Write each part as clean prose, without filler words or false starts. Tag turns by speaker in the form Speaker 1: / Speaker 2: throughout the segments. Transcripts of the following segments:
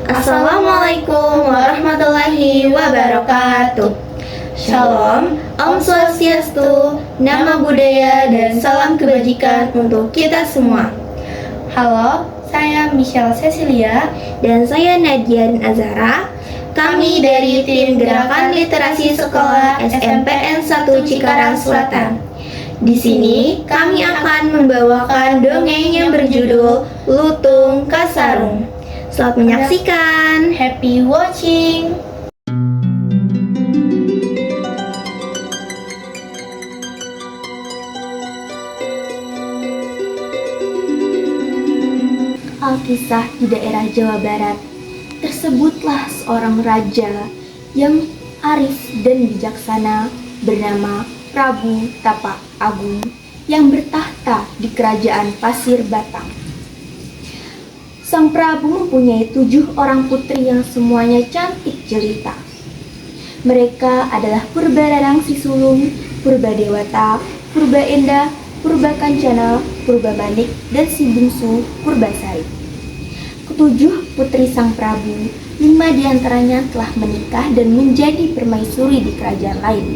Speaker 1: Assalamualaikum warahmatullahi wabarakatuh. Shalom, Om Swastiastu, Nama Budaya dan salam kebajikan untuk kita semua. Halo, saya Michelle Cecilia
Speaker 2: dan saya Nadia Azara.
Speaker 1: Kami dari tim Gerakan Literasi Sekolah SMPN 1 Cikarang Selatan. Di sini kami akan membawakan dongeng yang berjudul Lutung Kasarung.
Speaker 2: Selamat menyaksikan.
Speaker 1: Happy watching.
Speaker 2: Alkisah di daerah Jawa Barat, tersebutlah seorang raja yang arif dan bijaksana bernama Prabu Tapak Agung yang bertahta di kerajaan Pasir Batang. Sang Prabu mempunyai 7 orang putri yang semuanya cantik jelita. Mereka adalah Purbararang si Sulung, Purbadewata, Purba Endah, Purba Kancana, Purba Manik, dan si bungsu Purbasari. Ketujuh putri sang Prabu, 5 diantaranya telah menikah dan menjadi permaisuri di kerajaan lain.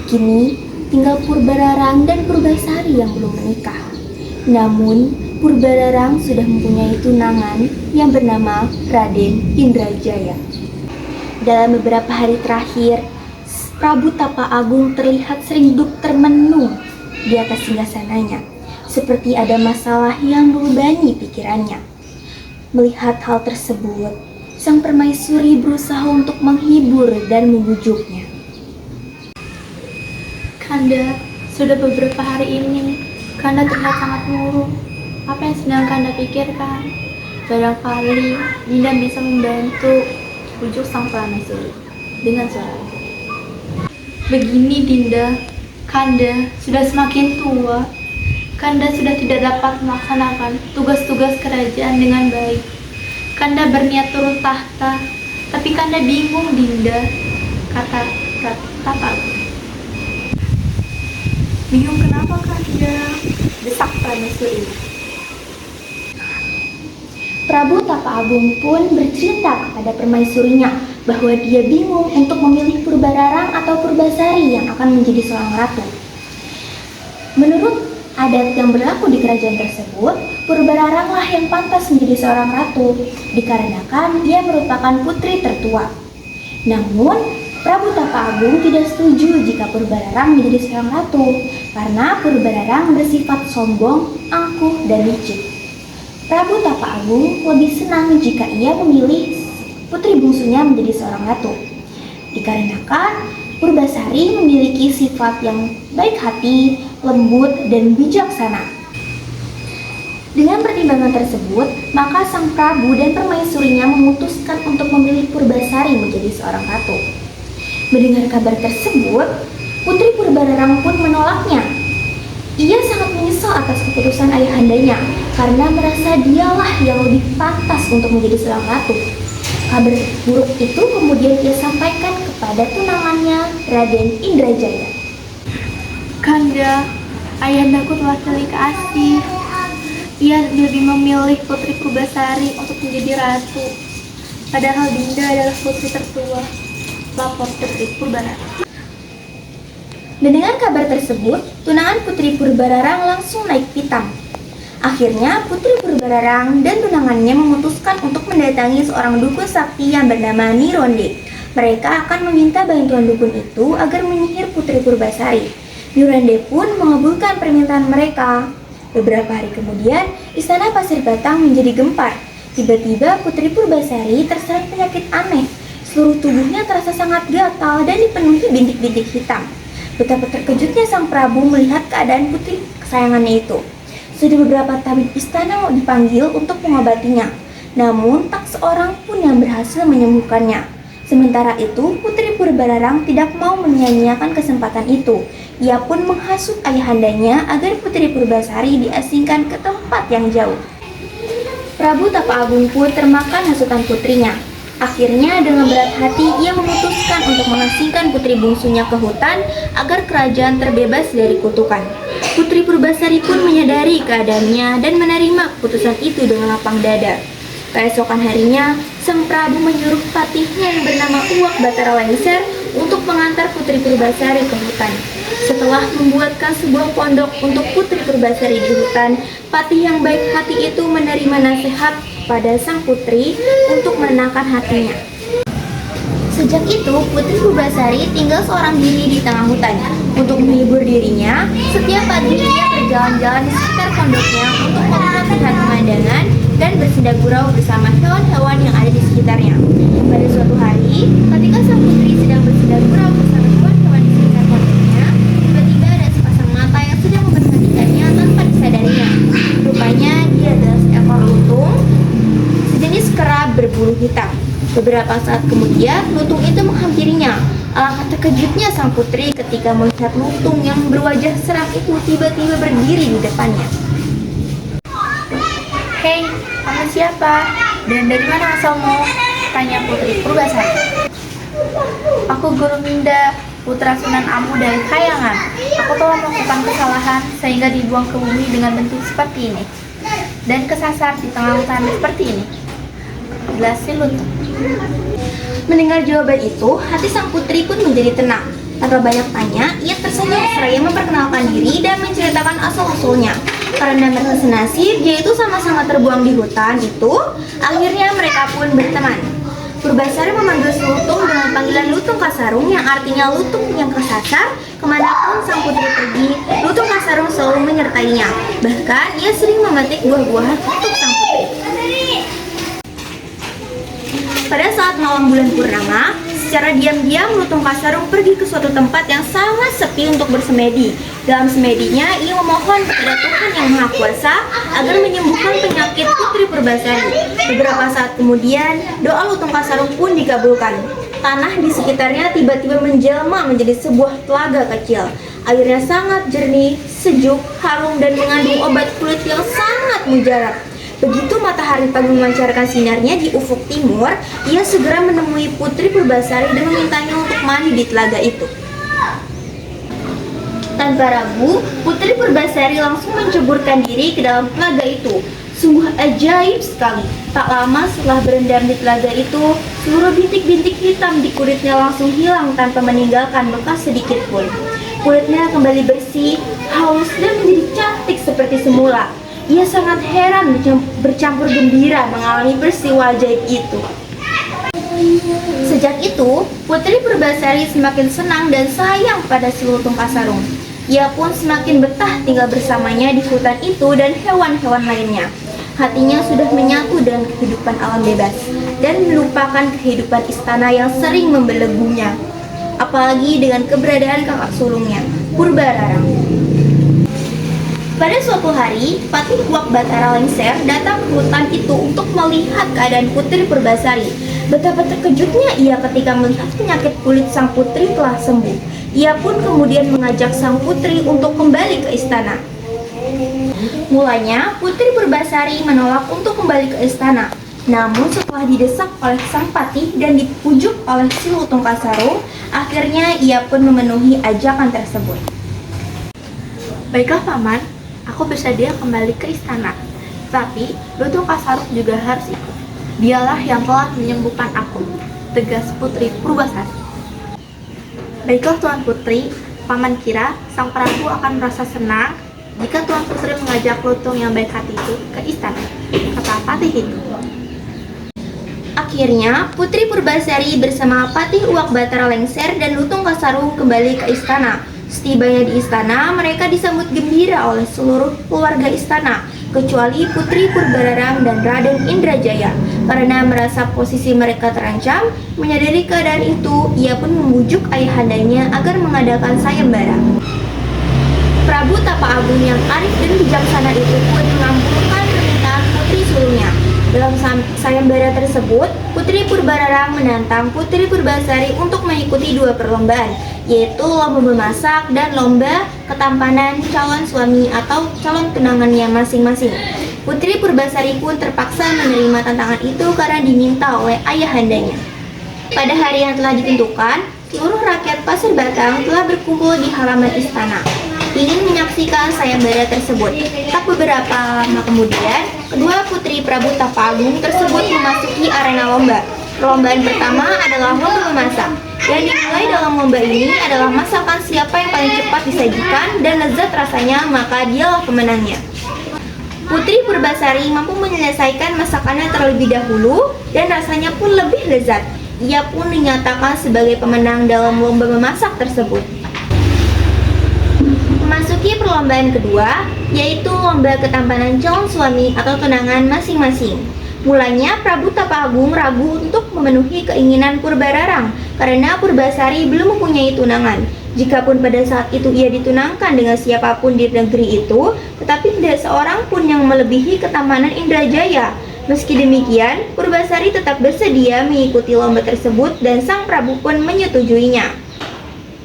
Speaker 2: Kini tinggal Purbararang dan Purbasari yang belum menikah. Namun Purbararang sudah mempunyai tunangan yang bernama Raden Indrajaya. Dalam beberapa hari terakhir, Prabu Tapak Agung terlihat sering duduk termenung di atas singgasananya, seperti ada masalah yang membebani pikirannya. Melihat hal tersebut, sang permaisuri berusaha untuk menghibur dan membujuknya.
Speaker 3: Kanda, sudah beberapa hari ini, Kanda terlihat sangat murung. Apa yang sedang Kanda pikirkan? Barangkali Dinda bisa membantu, bujuk sang permaisuri dengan suara. Begini Dinda, Kanda sudah semakin tua. Kanda sudah tidak dapat melaksanakan tugas-tugas kerajaan dengan baik. Kanda berniat turun tahta, tapi Kanda bingung Dinda, kata Tapak. Bingung kenapa Kanda? Desak permaisuri.
Speaker 2: Prabu Tapak Agung pun bercerita kepada permaisurinya bahwa dia bingung untuk memilih Purbararang atau Purbasari yang akan menjadi seorang ratu. Menurut adat yang berlaku di kerajaan tersebut, Purbararanglah yang pantas menjadi seorang ratu, dikarenakan dia merupakan putri tertua. Namun, Prabu Tapak Agung tidak setuju jika Purbararang menjadi seorang ratu, karena Purbararang bersifat sombong, angkuh, dan licik. Prabu Tapak Agung lebih senang jika ia memilih putri bungsunya menjadi seorang ratu, dikarenakan Purbasari memiliki sifat yang baik hati, lembut, dan bijaksana. Dengan pertimbangan tersebut, maka sang Prabu dan permaisurinya memutuskan untuk memilih Purbasari menjadi seorang ratu. Mendengar kabar tersebut, Putri Purbararang pun menolaknya. Ia sangat menyesal atas keputusan ayahandanya karena merasa dialah yang lebih pantas untuk menjadi seorang ratu. Kabar buruk itu kemudian ia sampaikan kepada tunangannya Raden Indrajaya.
Speaker 3: Kanda, ayahandaku telah pilih kasih. Ia lebih memilih Putri Purbasari untuk menjadi ratu. Padahal Dinda adalah putri tertua. Lapor Putri Purbararang.
Speaker 2: Mendengar kabar tersebut, tunangan Putri Purbararang langsung naik pitam. Akhirnya Putri Purbararang dan tunangannya memutuskan untuk mendatangi seorang dukun sakti yang bernama Nironde. Mereka akan meminta bantuan dukun itu agar menyihir Putri Purbasari. Nironde pun mengabulkan permintaan mereka. Beberapa hari kemudian, istana Pasir Batang menjadi gempar. Tiba-tiba Putri Purbasari terserang penyakit aneh. Seluruh tubuhnya terasa sangat gatal dan dipenuhi bintik-bintik hitam. Betapa terkejutnya sang Prabu melihat keadaan putri kesayangannya itu. Sudah beberapa tabib istana dipanggil untuk mengobatinya, namun tak seorang pun yang berhasil menyembuhkannya. Sementara itu, Putri Purbararang tidak mau menyia-nyiakan kesempatan itu. Ia pun menghasut ayahandanya agar Putri Purbasari diasingkan ke tempat yang jauh. Prabu Tapak Agung pun termakan hasutan putrinya. Akhirnya dengan berat hati ia memutuskan untuk mengasingkan putri bungsunya ke hutan agar kerajaan terbebas dari kutukan. Putri Purbasari pun menyadari keadaannya dan menerima keputusan itu dengan lapang dada. Keesokan harinya, sang Prabu menyuruh patihnya yang bernama Uwak Batara Lengser untuk mengantar Putri Purbasari ke hutan. Setelah membuatkan sebuah pondok untuk Putri Purbasari di hutan, patih yang baik hati itu menerima nasihat pada sang putri untuk menenangkan hatinya. Sejak itu, Putri Purbasari tinggal seorang diri di tengah hutan. Untuk menghibur dirinya, setiap pagi ia berjalan-jalan di sekitar pondoknya untuk melihat pemandangan dan bersindak gurau bersama hewan-hewan yang ada di sekitarnya. Pada suatu hari, ketika sang putri sedang bersindak gurau bersama hewan-hewan di sekitar pondoknya, tiba-tiba ada sepasang mata yang sedang memperhatikannya tanpa disadarinya. Rupanya dia adalah seekor lutung sejenis kera berbulu hitam. Beberapa saat kemudian, lutung itu menghampirinya. Alangkah terkejutnya sang putri ketika melihat lutung yang berwajah seram itu tiba-tiba berdiri di depannya.
Speaker 3: Hei, kamu siapa? Dan dari mana asalmu? Tanya Putri Purbasari. Aku Guru Minda, putra Sunan Amu dari Kayangan. Aku telah melakukan kesalahan sehingga dibuang ke bumi dengan bentuk seperti ini dan kesasar di tengah hutan seperti ini. Jelasin lutung.
Speaker 2: Mendengar jawaban itu, hati sang putri pun menjadi tenang. Tanpa banyak tanya, ia tersenyum seraya memperkenalkan diri dan menceritakan asal-usulnya. Karena merasa senasib, yaitu sama-sama terbuang di hutan itu, akhirnya mereka pun berteman. Purbasari memanggil si lutung dengan panggilan Lutung Kasarung yang artinya lutung yang kesasar. Kemanapun sang putri pergi, Lutung Kasarung selalu menyertainya. Bahkan, ia sering memetik buah-buahan untuk sang putri. Pada saat malam bulan purnama, secara diam-diam Lutung Kasarung pergi ke suatu tempat yang sangat sepi untuk bersemedi. Dalam semedinya, ia memohon kepada Tuhan Yang Maha Kuasa agar menyembuhkan penyakit Putri Purbasari. Beberapa saat kemudian, doa Lutung Kasarung pun dikabulkan. Tanah di sekitarnya tiba-tiba menjelma menjadi sebuah telaga kecil. Airnya sangat jernih, sejuk, harum, dan mengandung obat kulit yang sangat mujarab. Begitu matahari pagi memancarkan sinarnya di ufuk timur, ia segera menemui Putri Purbasari dan memintanya untuk mandi di telaga itu. Tanpa ragu, Putri Purbasari langsung menceburkan diri ke dalam telaga itu. Sungguh ajaib sekali. Tak lama setelah berendam di telaga itu, seluruh bintik-bintik hitam di kulitnya langsung hilang tanpa meninggalkan bekas sedikit pun. Kulitnya kembali bersih, halus, dan menjadi cantik seperti semula. Ia sangat heran bercampur gembira mengalami peristiwa ajaib itu. Sejak itu, Putri Purbasari semakin senang dan sayang pada si Lutung Kasarung. Ia pun semakin betah tinggal bersamanya di hutan itu dan hewan-hewan lainnya. Hatinya sudah menyatu dengan kehidupan alam bebas dan melupakan kehidupan istana yang sering membelenggunya. Apalagi dengan keberadaan kakak sulungnya, Purbararang. Pada suatu hari, Patih Uwak Batara Lengser datang ke hutan itu untuk melihat keadaan Putri Purbasari. Betapa terkejutnya ia ketika melihat penyakit kulit sang putri telah sembuh. Ia pun kemudian mengajak sang putri untuk kembali ke istana. Mulanya, Putri Purbasari menolak untuk kembali ke istana. Namun setelah didesak oleh sang patih dan dipujuk oleh si Lutung Kasarung, akhirnya ia pun memenuhi ajakan tersebut.
Speaker 3: Baiklah paman, aku bersedia kembali ke istana. Tapi Lutung Kasarung juga harus ikut. Dialah yang telah menyembuhkan aku, tegas Putri Purbasari. Baiklah Tuan Putri, paman kira sang Prabu akan merasa senang jika Tuan Putri mengajak Lutung yang baik hati itu ke istana, kata patih itu.
Speaker 2: Akhirnya, Putri Purbasari bersama Patih Uwak Batara Lengser dan Lutung Kasarung kembali ke istana. Setibanya di istana, mereka disambut gembira oleh seluruh keluarga istana, kecuali Putri Purbararang dan Raden Indrajaya. Karena merasa posisi mereka terancam, menyadari keadaan itu, ia pun membujuk ayahandanya agar mengadakan sayembara. Prabu Tapa Agung yang arif dan bijaksana itu pun mengabulkan permintaan putri sulungnya. Dalam sayembara tersebut, Putri Purbararang menantang Putri Purbasari untuk mengikuti dua perlombaan, yaitu lomba memasak dan lomba ketampanan calon suami atau calon tunangannya masing-masing. Putri Purbasari pun terpaksa menerima tantangan itu karena diminta oleh ayahandanya. Pada hari yang telah ditentukan, seluruh rakyat Pasir Batang telah berkumpul di halaman istana, ingin menyaksikan sayembara tersebut. Tak beberapa lama kemudian,
Speaker 1: Kedua putri Prabu Tapaagung tersebut memasuki arena lomba. Perlombaan pertama adalah lomba memasak. Yang dimulai dalam lomba ini adalah masakan siapa yang paling cepat disajikan dan lezat rasanya, maka dialah pemenangnya. Putri Purbasari mampu menyelesaikan masakannya terlebih dahulu dan rasanya pun lebih lezat. Ia pun dinyatakan sebagai pemenang dalam lomba memasak tersebut. Memasuki perlombaan kedua, yaitu lomba ketampanan calon suami atau tunangan masing-masing. Mulanya Prabu Tapaagung ragu untuk memenuhi keinginan Purbararang karena Purbasari belum mempunyai tunangan. Jikapun pada saat itu ia ditunangkan dengan siapapun di negeri itu, tetapi tidak seorang pun yang melebihi ketampanan Indrajaya. Meski demikian, Purbasari tetap bersedia mengikuti lomba tersebut dan sang Prabu pun menyetujuinya.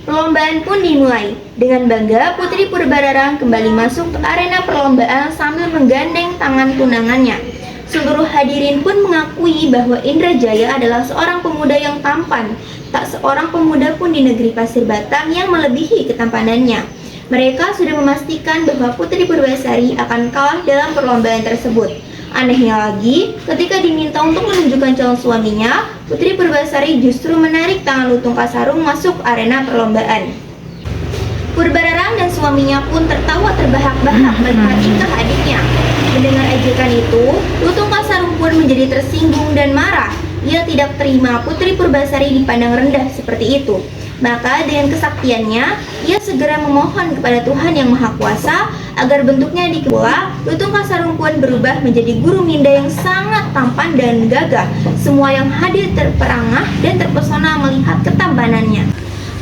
Speaker 1: Perlombaan pun dimulai. Dengan bangga, Putri Purbararang kembali masuk ke arena perlombaan sambil menggandeng tangan tunangannya. Seluruh hadirin pun mengakui bahwa Indrajaya adalah seorang pemuda yang tampan. Tak seorang pemuda pun di negeri Pasir Batang yang melebihi ketampanannya. Mereka sudah memastikan bahwa Putri Purbasari akan kalah dalam perlombaan tersebut. Anehnya lagi, ketika diminta untuk menunjukkan calon suaminya, Putri Purbasari justru menarik tangan Lutung Kasarung masuk arena perlombaan. Purbararang dan suaminya pun tertawa terbahak-bahak melihat tingkah adiknya. Mendengar ajakan itu, Lutung Kasarung pun menjadi tersinggung dan marah. Ia tidak terima Putri Purbasari dipandang rendah seperti itu. Maka dengan kesaktiannya, ia segera memohon kepada Tuhan Yang Maha Kuasa agar bentuknya dikepula. Lutung Kasarung pun berubah menjadi guru Minda yang sangat tampan dan gagah. Semua yang hadir terperangah dan terpesona melihat ketampanannya.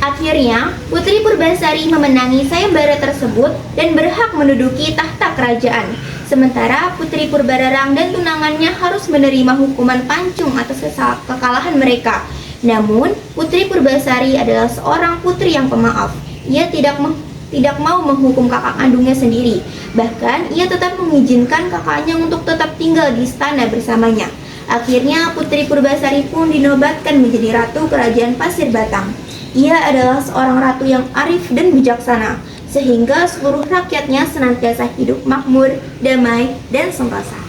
Speaker 1: Akhirnya, Putri Purbasari memenangi sayembara tersebut dan berhak menduduki tahta kerajaan. Sementara Putri Purbararang dan tunangannya harus menerima hukuman pancung atas kekalahan mereka. Namun, Putri Purbasari adalah seorang putri yang pemaaf. Ia tidak mau menghukum kakak kandungnya sendiri. Bahkan, ia tetap mengizinkan kakaknya untuk tetap tinggal di istana bersamanya. Akhirnya, Putri Purbasari pun dinobatkan menjadi Ratu Kerajaan Pasir Batang. Ia adalah seorang ratu yang arif dan bijaksana, sehingga seluruh rakyatnya senantiasa hidup makmur, damai, dan sentosa.